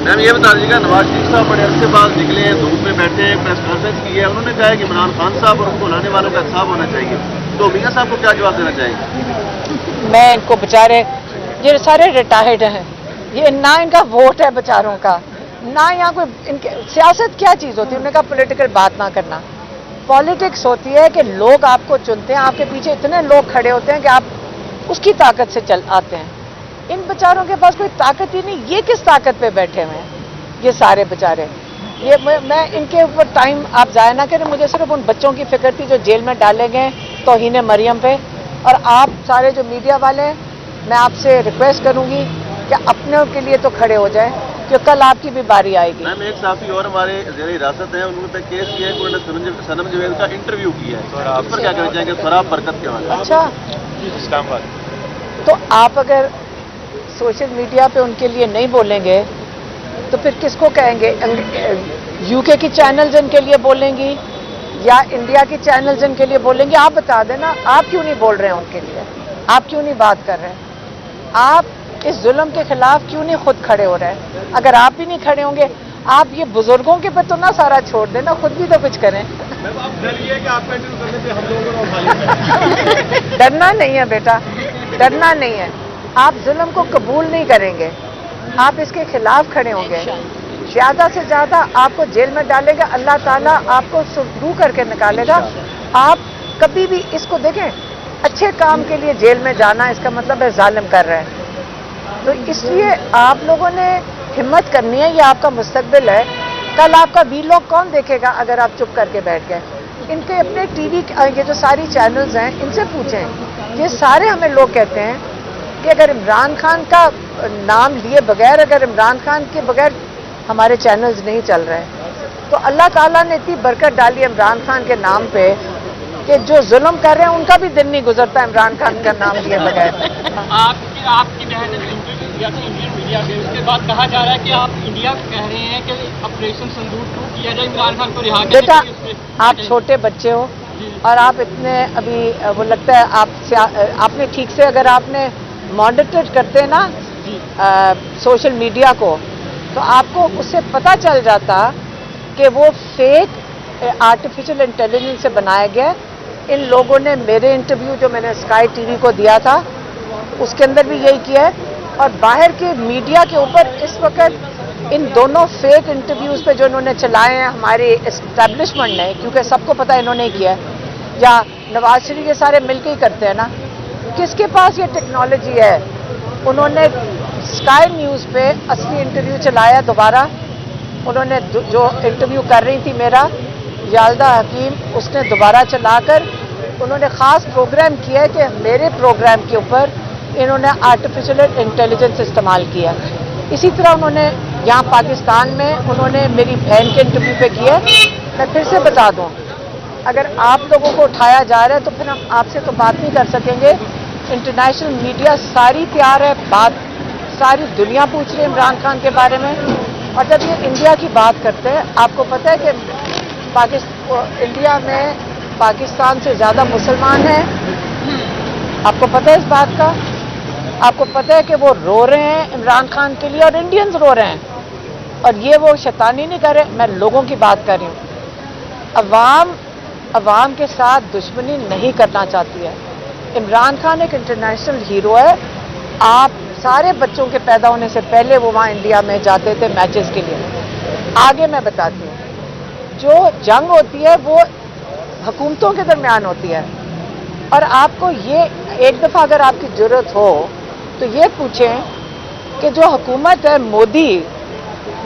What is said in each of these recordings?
Ma'am ये बता दीजिएगा, नवाज शरीफ साहब बड़े अरसे बाद निकले हैं, धूप में बैठे हैं, प्रेस कॉन्फ्रेंस की है, उन्होंने कहा है कि इमरान खान साहब और उनको लाने वालों का इंसाफ होना चाहिए, तो मियां साहब को क्या जवाब देना चाहेंगे? मैं इनको बेचारे ये सारे रिटायर्ड हैं, ये ना इनका वोट है बेचारों का, ना यहाँ कोई इनके सियासत क्या चीज़ होती है, उन्होंने कहा पॉलिटिकल बात ना करना। पॉलिटिक्स होती है कि लोग आपको चुनते हैं, आपके पीछे इतने लोग खड़े होते हैं कि आप उसकी ताकत से चल आते हैं। इन बेचारों के पास कोई ताकत ही नहीं, ये किस ताकत पे बैठे हुए हैं ये सारे बेचारे। ये मैं इनके ऊपर टाइम आप ज़ाया ना करें, मुझे सिर्फ उन बच्चों की फिक्र थी जो जेल में डाले गए तौहीन मरियम पे। और आप सारे जो मीडिया वाले हैं, मैं आपसे रिक्वेस्ट करूंगी कि अपने के लिए तो खड़े हो जाएं, क्योंकि कल आपकी भी बारी आएगी। मैम एक साथी और हमारे ज़ेर हिरासत हैं, उन्होंने केस किया है कि उन्होंने सनम जवेद का इंटरव्यू किया है, उस पर क्या कहना चाहेंगे? सराब बरकत के वाले। अच्छा, इस्लामाबाद। तो आप अगर सोशल मीडिया पे उनके लिए नहीं बोलेंगे तो फिर किसको कहेंगे? यूके की चैनल्स इनके लिए बोलेंगी या इंडिया की चैनल्स इनके लिए बोलेंगी? आप बता देना, आप क्यों नहीं बोल रहे हैं उनके लिए? आप क्यों नहीं बात कर रहे हैं? आप इस जुल्म के खिलाफ क्यों नहीं खुद खड़े हो रहे हैं? अगर आप भी नहीं खड़े होंगे, आप ये बुजुर्गों के पे तो ना सारा छोड़ देना, खुद भी तो कुछ करें। डरना नहीं है बेटा, डरना नहीं है। आप जुल्म को कबूल नहीं करेंगे, आप इसके खिलाफ खड़े होंगे, ज़्यादा से ज़्यादा आपको जेल में डालेगा, अल्लाह ताला आपको सुरू करके निकालेगा। आप कभी भी इसको देखें, अच्छे काम के लिए जेल में जाना इसका मतलब है जालिम कर रहे हैं। तो इसलिए आप लोगों ने हिम्मत करनी है, ये आपका मुस्तकबिल है। कल आपका वीलॉग कौन देखेगा अगर आप चुप करके बैठ गए? इनके अपने टीवी ये जो सारी चैनल्स हैं इनसे पूछें। ये सारे हमें लोग कहते हैं कि अगर इमरान खान का नाम लिए बगैर, अगर इमरान खान के बगैर हमारे चैनल्स नहीं चल रहे हैं, तो अल्लाह ताला ने इतनी बरकत डाली इमरान खान के नाम पे कि जो जुल्म कर रहे हैं उनका भी दिन नहीं गुजरता इमरान खान का नाम लिए बगैर। आपकी बहन ने इंटरव्यू दिया था इंडियन मीडिया में, उसके बाद कहा जा रहा है कि आप इंडिया कह रहे हैं कि ऑपरेशन सिंदूर 2 किया जाए, इमरान खान को रिहा करने बेटा, के लिए। आप छोटे बच्चे हो और आप इतने अभी वो लगता है आपने ठीक से अगर आपने मॉनिटर करते ना सोशल मीडिया को, तो आपको उससे पता चल जाता कि वो फेक आर्टिफिशियल इंटेलिजेंस से बनाया गया। इन लोगों ने मेरे इंटरव्यू जो मैंने स्काई टीवी को दिया था उसके अंदर भी यही किया है, और बाहर के मीडिया के ऊपर इस वक्त इन दोनों फेक इंटरव्यूज़ पे जो इन्होंने चलाए हैं हमारे इस्टेब्लिशमेंट ने, क्योंकि सबको पता है इन्होंने किया है, या नवाज शरीफ ये सारे मिलके ही करते हैं ना, किसके पास ये टेक्नोलॉजी है? उन्होंने स्काई न्यूज़ पे असली इंटरव्यू चलाया दोबारा। उन्होंने जो इंटरव्यू कर रही थी मेरा याल्दा हकीम, उसने दोबारा चलाकर उन्होंने ख़ास प्रोग्राम किया है कि मेरे प्रोग्राम के ऊपर इन्होंने आर्टिफिशियल इंटेलिजेंस इस्तेमाल किया। इसी तरह उन्होंने यहाँ पाकिस्तान में उन्होंने मेरी बहन के इंटरव्यू पे किया। मैं फिर से बता दूँ, अगर आप लोगों को उठाया जा रहा है तो फिर हम आपसे तो बात नहीं कर सकेंगे। इंटरनेशनल मीडिया सारी तैयार है, बात सारी दुनिया पूछ रही है इमरान खान के बारे में। और जब ये इंडिया की बात करते हैं, आपको पता है कि इंडिया में पाकिस्तान से ज़्यादा मुसलमान हैं, आपको पता है इस बात का? आपको पता है कि वो रो रहे हैं इमरान खान के लिए और इंडियंस रो रहे हैं, और ये वो शैतानी नहीं कर रहे, मैं लोगों की बात कर रही हूँ। अवाम के साथ दुश्मनी नहीं करना चाहती है। इमरान खान एक इंटरनेशनल हीरो है। आप सारे बच्चों के पैदा होने से पहले वो वहाँ इंडिया में जाते थे मैचेस के लिए। आगे मैं बताती हूँ, जो जंग होती है वो हुकूमतों के दरमियान होती है, और आपको ये एक दफ़ा अगर आपकी ज़रूरत हो तो ये पूछें कि जो हुकूमत है मोदी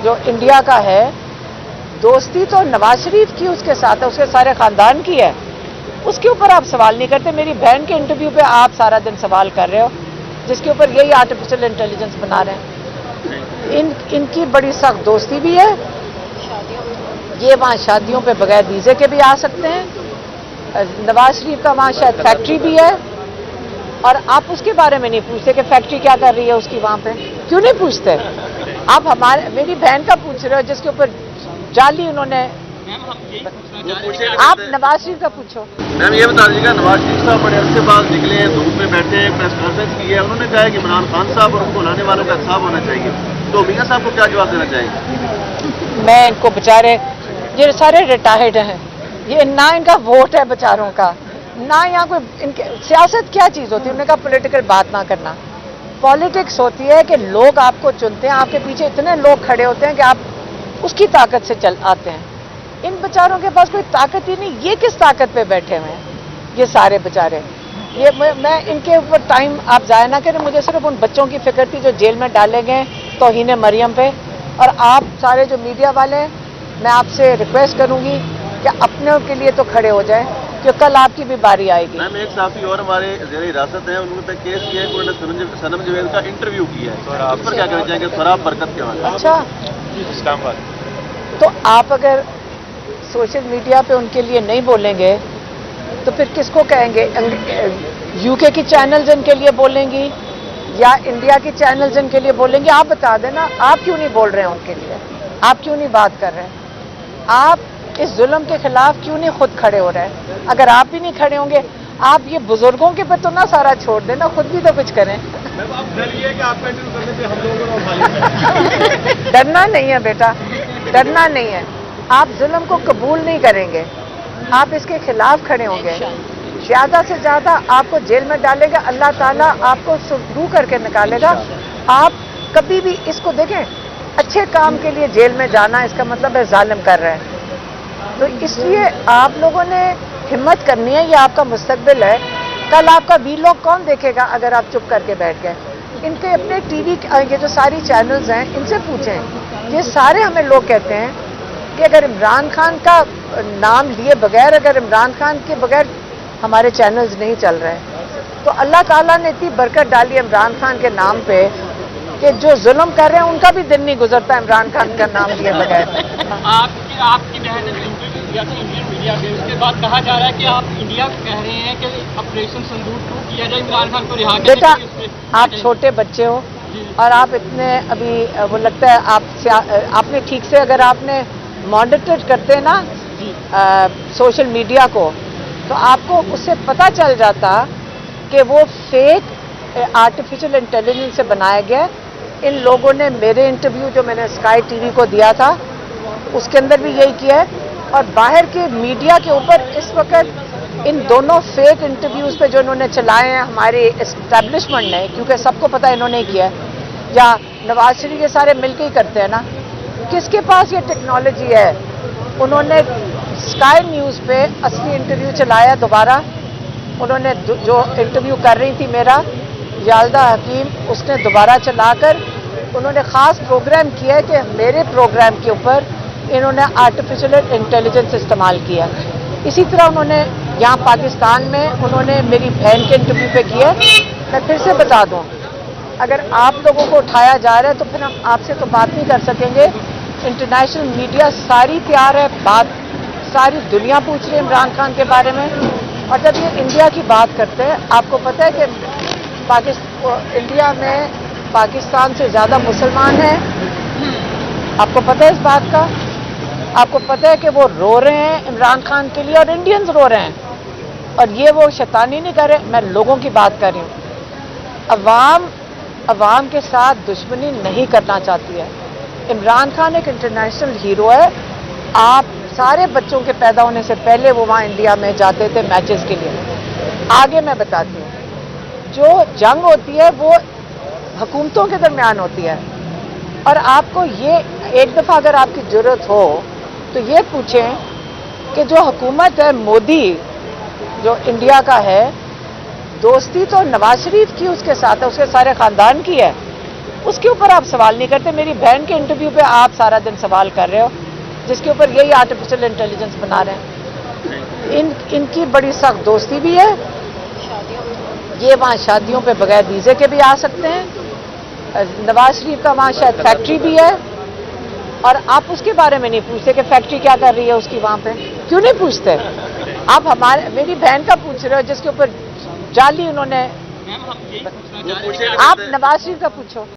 जो इंडिया का है, दोस्ती तो नवाज शरीफ की उसके साथ है, उसके सारे ख़ानदान की है, उसके ऊपर आप सवाल नहीं करते। मेरी बहन के इंटरव्यू पे आप सारा दिन सवाल कर रहे हो, जिसके ऊपर यही आर्टिफिशियल इंटेलिजेंस बना रहे हैं। इनकी बड़ी सख्त दोस्ती भी है, ये वहाँ शादियों पे बगैर वीज़े के भी आ सकते हैं। नवाज शरीफ का वहाँ शायद फैक्ट्री भी है, और आप उसके बारे में नहीं पूछते कि फैक्ट्री क्या कर रही है उसकी वहाँ पे, क्यों नहीं पूछते? आप मेरी बहन का पूछ रहे हो जिसके ऊपर जाली उन्होंने। आप नवाज शरीफ का पूछो। मैम ये बता दीजिएगा, नवाज शरीफ साहब बड़े अरसे बाद निकले हैं, धूप में बैठे हैं, प्रेस कॉन्फ्रेंस की है, उन्होंने कहा है कि इमरान खान साहब और उनको लाने वालों का इंसाफ होना चाहिए, تو میاں صاحب کو کیا جواب دینا چاہیں گے؟ میں ان کو بیچارے یہ سارے ریٹائرڈ ہیں، یہ نہ ان کا ووٹ ہے بیچاروں کا، نہ یہاں کوئی ان کے سیاست کیا چیز ہوتی ہے، انہوں نے کہا پولیٹیکل بات نہ کرنا. پالیٹکس ہوتی ہے کہ لوگ آپ کو چنتے ہیں، آپ کے پیچھے اتنے لوگ کھڑے ہوتے ہیں کہ آپ اس کی طاقت سے چل آتے ہیں. ان بیچاروں کے پاس کوئی طاقت ہی نہیں، یہ کس طاقت پہ بیٹھے ہوئے ہیں یہ سارے بیچارے. یہ میں ان کے اوپر ٹائم آپ ضائع نہ کریں، مجھے صرف ان بچوں کی فکر تھی جو جیل میں ڈالے گئے توہین مریم پہ. اور آپ سارے جو میڈیا والے ہیں، میں آپ سے ریکویسٹ کروں گی کہ اپنوں کے لیے تو کھڑے ہو جائیں، کہ کل آپ کی بھی باری آئے گی. میم ایک صحافی اور ہمارے زیر حراست ہیں، انہوں نے کیس کیا ہے کہ انہوں نے صنم جوید کا انٹرویو کیا ہے، اس پر کیا کہنا چاہیں گے؟ سوراب برکت کے حوالے. اچھا، اسلام آباد. تو آپ اگر سوشل میڈیا پہ ان کے لیے نہیں بولیں گے تو پھر کس کو کہیں گے؟ یو کے کی چینلز ان کے لیے بولیں گی یا انڈیا کی چینلز ان کے لیے بولیں گے؟ آپ بتا دینا، آپ کیوں نہیں بول رہے ہیں ان کے لیے؟ آپ کیوں نہیں بات کر رہے ہیں؟ آپ اس ظلم کے خلاف کیوں نہیں خود کھڑے ہو رہے ہیں؟ اگر آپ بھی نہیں کھڑے ہوں گے، آپ یہ بزرگوں کے پہ تو نہ سارا چھوڑ دینا، خود بھی تو کچھ کریں. ڈرنا نہیں ہے بیٹا، ڈرنا نہیں ہے. آپ ظلم کو قبول نہیں کریں گے، آپ اس کے خلاف کھڑے ہوں گے. زیادہ سے زیادہ آپ کو جیل میں ڈالے گا اللہ تعالیٰ، آپ کو سرخرو کر کے نکالے گا. آپ کبھی بھی اس کو دیکھیں، اچھے کام کے لیے جیل میں جانا اس کا مطلب ہے ظالم کر رہے ہیں. تو اس لیے آپ لوگوں نے ہمت کرنی ہے، یہ آپ کا مستقبل ہے. کل آپ کا ویلاگ کون دیکھے گا اگر آپ چپ کر کے بیٹھ گئے؟ ان کے اپنے ٹی وی یہ جو ساری چینلز ہیں ان سے پوچھیں. یہ سارے ہمیں لوگ کہتے ہیں کہ اگر عمران خان کا نام لیے بغیر، اگر عمران خان کے بغیر ہمارے چینلز نہیں چل رہے، تو اللہ تعالیٰ نے اتنی برکت ڈالی عمران خان کے نام پہ کہ جو ظلم کر رہے ہیں ان کا بھی دن نہیں گزرتا عمران خان کا نام لیے بغیر. آپ کی بہن نے انٹرویو دیا تھا انڈین میڈیا میں، اس کے بعد کہا جا رہا ہے کہ آپ انڈیا کو کہہ رہے ہیں کہ آپریشن سندور 2 کیا جائے، عمران خان کو رہا کرنے بیٹا کے لیے. آپ چھوٹے بچے ہو اور آپ اتنے ابھی وہ لگتا ہے آپ نے ٹھیک سے اگر آپ نے مانیٹر کرتے نا سوشل میڈیا کو تو آپ کو اس سے پتہ چل جاتا کہ وہ فیک آرٹیفیشل انٹیلیجنس سے بنایا گیا. ان لوگوں نے میرے انٹرویو جو میں نے اسکائی ٹی وی کو دیا تھا اس کے اندر بھی یہی کیا ہے، اور باہر کے میڈیا کے اوپر اس وقت ان دونوں فیک انٹرویوز پہ جو انہوں نے چلائے ہیں ہماری اسٹیبلشمنٹ نے، کیونکہ سب کو پتہ انہوں نے کیا ہے، یا نواز شریف یہ سارے مل کے ہی کرتے ہیں نا. کس کے پاس یہ ٹیکنالوجی ہے؟ انہوں نے اسکائی نیوز پہ اصلی انٹرویو چلایا دوبارہ. انہوں نے جو انٹرویو کر رہی تھی میرا یالدہ حکیم، اس نے دوبارہ چلا کر انہوں نے خاص پروگرام کیا ہے کہ میرے پروگرام کے اوپر انہوں نے آرٹیفیشل انٹیلیجنس استعمال کیا. اسی طرح انہوں نے یہاں پاکستان میں انہوں نے میری بہن کے انٹرویو پہ کیا. میں پھر سے بتا دوں، اگر آپ لوگوں کو اٹھایا جا رہا ہے تو پھر ہم آپ سے تو بات نہیں کر سکیں گے. انٹرنیشنل میڈیا ساری تیار ہے، بات ساری دنیا پوچھ رہی ہے عمران خان کے بارے میں. اور جب یہ انڈیا کی بات کرتے ہیں، آپ کو پتہ ہے کہ انڈیا میں پاکستان سے زیادہ مسلمان ہیں، آپ کو پتہ ہے اس بات کا؟ آپ کو پتہ ہے کہ وہ رو رہے ہیں عمران خان کے لیے اور انڈینز رو رہے ہیں، اور یہ وہ شیطانی نہیں کر رہے. میں لوگوں کی بات کر رہی ہوں. عوام کے ساتھ دشمنی نہیں کرنا چاہتی ہے. عمران خان ایک انٹرنیشنل ہیرو ہے. آپ سارے بچوں کے پیدا ہونے سے پہلے وہ وہاں انڈیا میں جاتے تھے میچز کے لیے. آگے میں بتاتی ہوں، جو جنگ ہوتی ہے وہ حکومتوں کے درمیان ہوتی ہے، اور آپ کو یہ ایک دفعہ اگر آپ کی ضرورت ہو تو یہ پوچھیں کہ جو حکومت ہے مودی جو انڈیا کا ہے، دوستی تو نواز شریف کی اس کے ساتھ ہے، اس کے سارے خاندان کی ہے. اس کے اوپر آپ سوال نہیں کرتے. میری بہن کے انٹرویو پہ آپ سارا دن سوال کر رہے ہو جس کے اوپر یہی آرٹیفیشل انٹیلیجنس بنا رہے ہیں. ان کی بڑی سخت دوستی بھی ہے. یہ وہاں شادیوں پہ بغیر ویزے کے بھی آ سکتے ہیں. نواز شریف کا وہاں شاید فیکٹری بھی ہے، اور آپ اس کے بارے میں نہیں پوچھتے کہ فیکٹری کیا کر رہی ہے اس کی وہاں پہ. کیوں نہیں پوچھتے؟ آپ میری بہن کا پوچھ رہے ہو جس کے اوپر جعلی انہوں نے. میم ہم یہی پوچھنا چاہ رہے ہیں، آپ نواز شریف کا پوچھو.